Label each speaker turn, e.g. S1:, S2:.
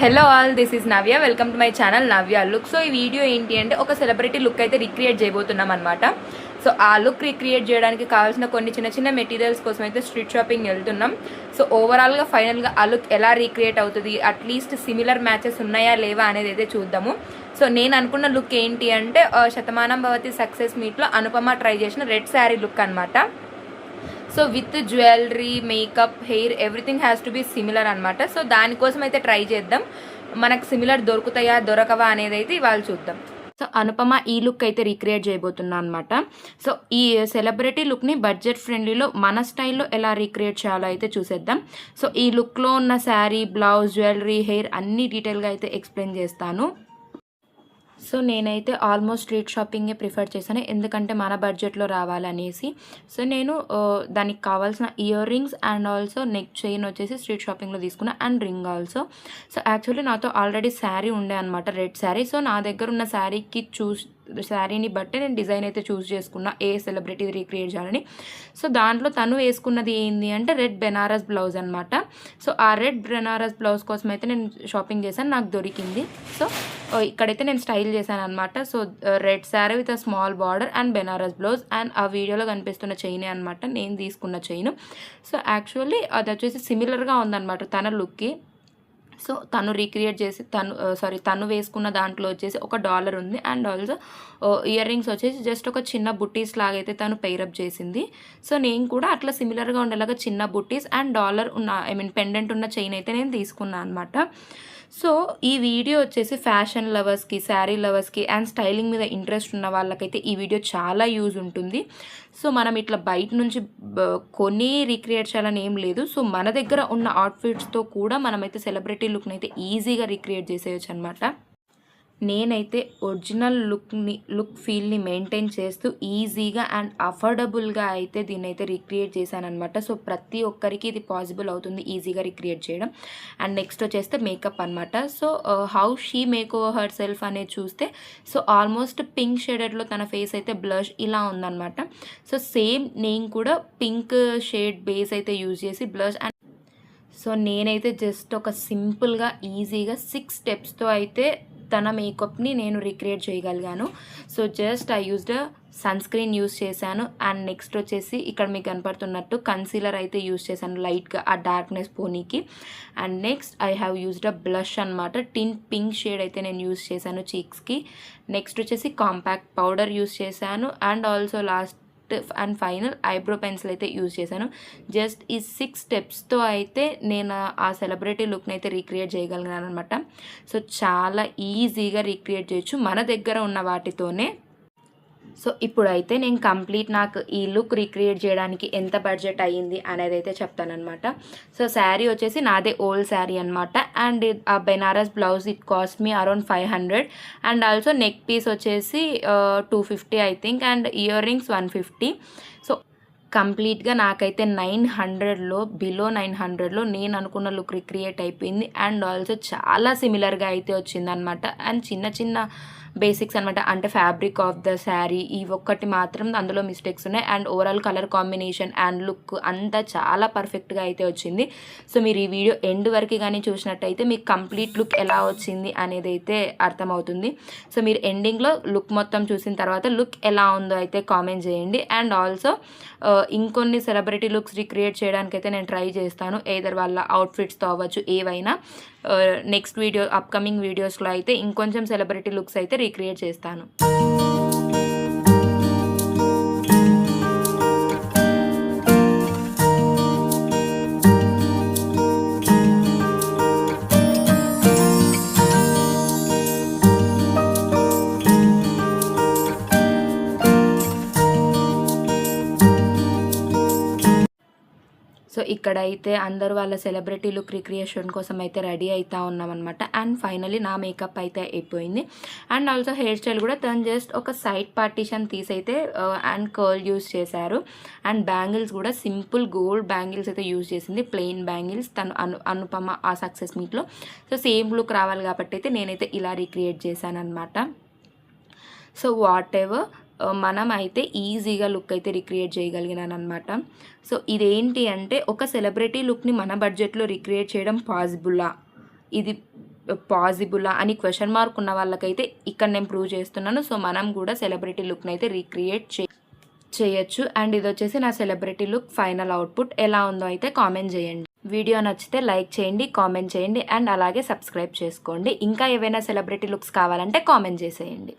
S1: Hello all, this is Navya. Welcome to my channel Navya look. So ఈ video ఏంటి అంటే ఒక celebrity look అయితే రిక్రియేట్ చేయబోతున్నాం అనమాట. సో ఆ లుక్ రిక్రియేట్ చేయడానికి కావాల్సిన కొన్ని చిన్న చిన్న మెటీరియల్స్ కోసం అయితే స్ట్రీట్ షాపింగ్ వెళ్తున్నాం. సో ఓవరాల్గా ఫైనల్గా ఆ లుక్ ఎలా రీక్రియేట్ అవుతుంది, అట్లీస్ట్ సిమిలర్ మ్యాచెస్ ఉన్నాయా లేవా అనేది అయితే చూద్దాము. సో నేను అనుకున్న లుక్ ఏంటి అంటే శతమానం భవతి సక్సెస్ మీట్లో అనుపమ ట్రై చేసిన రెడ్ శారీ లుక్ అనమాట. So with jewellery, makeup, hair, everything has to be similar అనమాట. సో దానికోసం అయితే ట్రై చేద్దాం. మనకు సిమిలర్ దొరుకుతాయా దొరకవా అనేది అయితే ఇవాళ చూద్దాం. సో అనుపమ ఈ లుక్ అయితే రీక్రియేట్ చేయబోతున్నా అనమాట. సో ఈ సెలబ్రిటీ లుక్ని బడ్జెట్ ఫ్రెండ్లీలో మన స్టైల్లో ఎలా రీక్రియేట్ చేయాలో అయితే చూసేద్దాం. సో ఈ లుక్లో ఉన్న శారీ, బ్లౌజ్, జ్యువెలరీ, హెయిర్ అన్ని డీటెయిల్గా అయితే ఎక్స్ప్లెయిన్ చేస్తాను. సో నేనైతే ఆల్మోస్ట్ స్ట్రీట్ షాపింగే ప్రిఫర్ చేశాను, ఎందుకంటే మన బడ్జెట్లో రావాలనేసి. సో నేను దానికి కావాల్సిన ear rings and also neck chain వచ్చేసి స్ట్రీట్ షాపింగ్లో తీసుకున్నా, and ring also. So actually నాతో ఆల్రెడీ శారీ ఉండే అనమాట, రెడ్ శారీ. సో నా దగ్గర ఉన్న శారీని బట్టి నేను డిజైన్ అయితే చూస్ చేసుకున్నా ఏ సెలబ్రిటీ రీక్రియేట్ చేయాలని. సో దాంట్లో తను వేసుకున్నది ఏంటి అంటే రెడ్ బెనారస్ బ్లౌజ్ అనమాట. సో ఆ రెడ్ బెనారస్ బ్లౌజ్ కోసం అయితే నేను షాపింగ్ చేశాను, నాకు దొరికింది. సో ఇక్కడైతే నేను స్టైల్ చేశాను అనమాట. So red sari with a small border and Banaras blouse, and ఆ వీడియోలో కనిపిస్తున్న చైనే అనమాట నేను తీసుకున్న చైన్. సో యాక్చువల్లీ అది వచ్చేసి సిమిలర్గా ఉందన్నమాట తన లుక్కి. సో తను రీక్రియేట్ చేసి తను వేసుకున్న దాంట్లో వచ్చేసి ఒక డాలర్ ఉంది, అండ్ ఆల్సో ఇయర్ రింగ్స్ వచ్చేసి జస్ట్ ఒక చిన్న బుట్టీస్ లాగా అయితే తను పెయిరప్ చేసింది. సో నేను కూడా అట్లా సిమిలర్గా ఉండేలాగా చిన్న బుట్టీస్ అండ్ డాలర్ ఉన్న పెండెంట్ ఉన్న చైన్ అయితే నేను తీసుకున్నాను అనమాట. సో ఈ వీడియో వచ్చేసి ఫ్యాషన్ లవర్స్కి, శారీ లవర్స్కి అండ్ స్టైలింగ్ మీద ఇంట్రెస్ట్ ఉన్న వాళ్ళకైతే ఈ వీడియో చాలా యూజ్ ఉంటుంది. సో మనం ఇట్లా బయట నుంచి కొని రీక్రియేట్ చేయాలని ఏం లేదు. సో మన దగ్గర ఉన్న అవుట్ఫిట్స్తో కూడా మనమైతే సెలబ్రిటీ లుక్ని అయితే ఈజీగా రీక్రియేట్ చేసేయచ్చు అనమాట. నేనైతే ఒరిజినల్ లుక్ ఫీల్ని మెయింటైన్ చేస్తూ ఈజీగా అండ్ అఫోర్డబుల్గా అయితే దీన్ని అయితే రీక్రియేట్ చేశాను అనమాట. సో ప్రతి ఒక్కరికి ఇది పాసిబుల్ అవుతుంది ఈజీగా రీక్రియేట్ చేయడం. అండ్ నెక్స్ట్ వచ్చేస్తే మేకప్ అనమాట. So how she make over her self అనేది చూస్తే సో ఆల్మోస్ట్ పింక్ షేడెడ్లో తన ఫేస్ అయితే బ్లష్ ఇలా ఉందన్నమాట. సో సేమ్ నేను కూడా పింక్ షేడ్ బేస్ అయితే యూజ్ చేసి బ్లష్ అండ్ సో నేనైతే జస్ట్ ఒక సింపుల్గా ఈజీగా 6 స్టెప్స్తో అయితే తన మేకప్ని నేను రీక్రియేట్ చేయగలిగాను. So just I used sunscreen use చేశాను, అండ్ నెక్స్ట్ వచ్చేసి ఇక్కడ మీకు కనపడుతున్నట్టు కన్సీలర్ అయితే యూజ్ చేశాను లైట్గా ఆ డార్క్నెస్ పోనీకి. And next I have used a blush అనమాట, పింక్ షేడ్ అయితే నేను యూజ్ చేశాను చీక్స్కి. నెక్స్ట్ వచ్చేసి కాంపాక్ట్ పౌడర్ యూజ్ చేశాను, and also last and final eyebrow pencil అయితే యూజ్ చేశాను. జస్ట్ ఈ 6 స్టెప్స్తో అయితే నేను ఆ సెలబ్రిటీ లుక్ని అయితే రీక్రియేట్ చేయగలిగాను అనమాట. సో చాలా ఈజీగా రీక్రియేట్ చేయొచ్చు మన దగ్గర ఉన్న వాటితోనే. సో ఇప్పుడైతే నేను నాకు ఈ లుక్ రీక్రియేట్ చేయడానికి ఎంత బడ్జెట్ అయ్యింది అనేది అయితే చెప్తానమాట. సో శారీ వచ్చేసి నాదే ఓల్డ్ శారీ అనమాట, అండ్ ఆ Banaras blouse it cost me around 500, and also neck piece వచ్చేసి 250 I think, and earrings 150. So కంప్లీట్గా నాకైతే 900లో బిలో 900లో నేను అనుకున్న లుక్ రిక్రియేట్ అయిపోయింది, అండ్ ఆల్సో చాలా సిమిలర్గా అయితే వచ్చిందనమాట. అండ్ చిన్న చిన్న బేసిక్స్ అనమాట, అంటే ఫ్యాబ్రిక్ ఆఫ్ ద శారీ ఈ ఒక్కటి మాత్రం అందులో మిస్టేక్స్ ఉన్నాయి, and overall colour combination and look అంతా చాలా పర్ఫెక్ట్గా అయితే వచ్చింది. సో మీరు ఈ వీడియో ఎండ్ వరకు కానీ చూసినట్టయితే మీకు కంప్లీట్ లుక్ ఎలా వచ్చింది అనేది అయితే అర్థమవుతుంది. సో మీరు ఎండింగ్లో లుక్ మొత్తం చూసిన తర్వాత లుక్ ఎలా ఉందో అయితే కామెంట్ చేయండి. అండ్ ఆల్సో ఇంకొన్ని సెలబ్రిటీ లుక్స్ రీక్రియేట్ చేయడానికైతే నేను ట్రై చేస్తాను, ఏదర్ వాళ్ళ అవుట్ఫిట్స్తో అవ్వచ్చు ఏవైనా. నెక్స్ట్ అప్కమింగ్ వీడియోస్లో అయితే ఇంకొంచెం సెలబ్రిటీ లుక్స్ అయితే రీక్రియేట్ చేస్తాను. సో ఇక్కడైతే అందరూ వాళ్ళ సెలబ్రిటీ లుక్ రిక్రియేషన్ కోసం అయితే రెడీ అవుతూ ఉన్నామన్నమాట. అండ్ ఫైనలీ నా మేకప్ అయితే అయిపోయింది, అండ్ ఆల్సో హెయిర్ స్టైల్ కూడా తను జస్ట్ ఒక సైడ్ పార్టీషన్ తీసైతే అండ్ కర్ల్ యూస్ చేశారు, అండ్ బ్యాంగిల్స్ కూడా సింపుల్ గోల్డ్ బ్యాంగిల్స్ అయితే యూజ్ చేసింది, ప్లెయిన్ బ్యాంగిల్స్ తను అనుపమ ఆ సక్సెస్ మీట్లో. సో సేమ్ లుక్ రావాలి కాబట్టి అయితే నేనైతే ఇలా రీక్రియేట్ చేశాను అనమాట. సో వాట్ ఎవర్ మనం అయితే ఈజీగా లుక్ అయితే రిక్రియేట్ చేయగలిగినాను అనమాట. సో ఇదేంటి అంటే ఒక సెలబ్రిటీ లుక్ని మన బడ్జెట్లో రిక్రియేట్ చేయడం పాసిబుల్లా, ఇది పాసిబులా అని క్వశ్చన్ మార్క్ ఉన్న వాళ్ళకైతే ఇక్కడ నేను ప్రూవ్ చేస్తున్నాను. సో మనం కూడా సెలబ్రిటీ లుక్ని అయితే రీక్రియేట్ చేయొచ్చు. అండ్ ఇది వచ్చేసి నా సెలబ్రిటీ లుక్ ఫైనల్ అవుట్పుట్. ఎలా ఉందో అయితే కామెంట్ చేయండి. వీడియో నచ్చితే లైక్ చేయండి, కామెంట్ చేయండి అండ్ అలాగే సబ్స్క్రైబ్ చేసుకోండి. ఇంకా ఏవైనా సెలబ్రిటీ లుక్స్ కావాలంటే కామెంట్ చేసేయండి.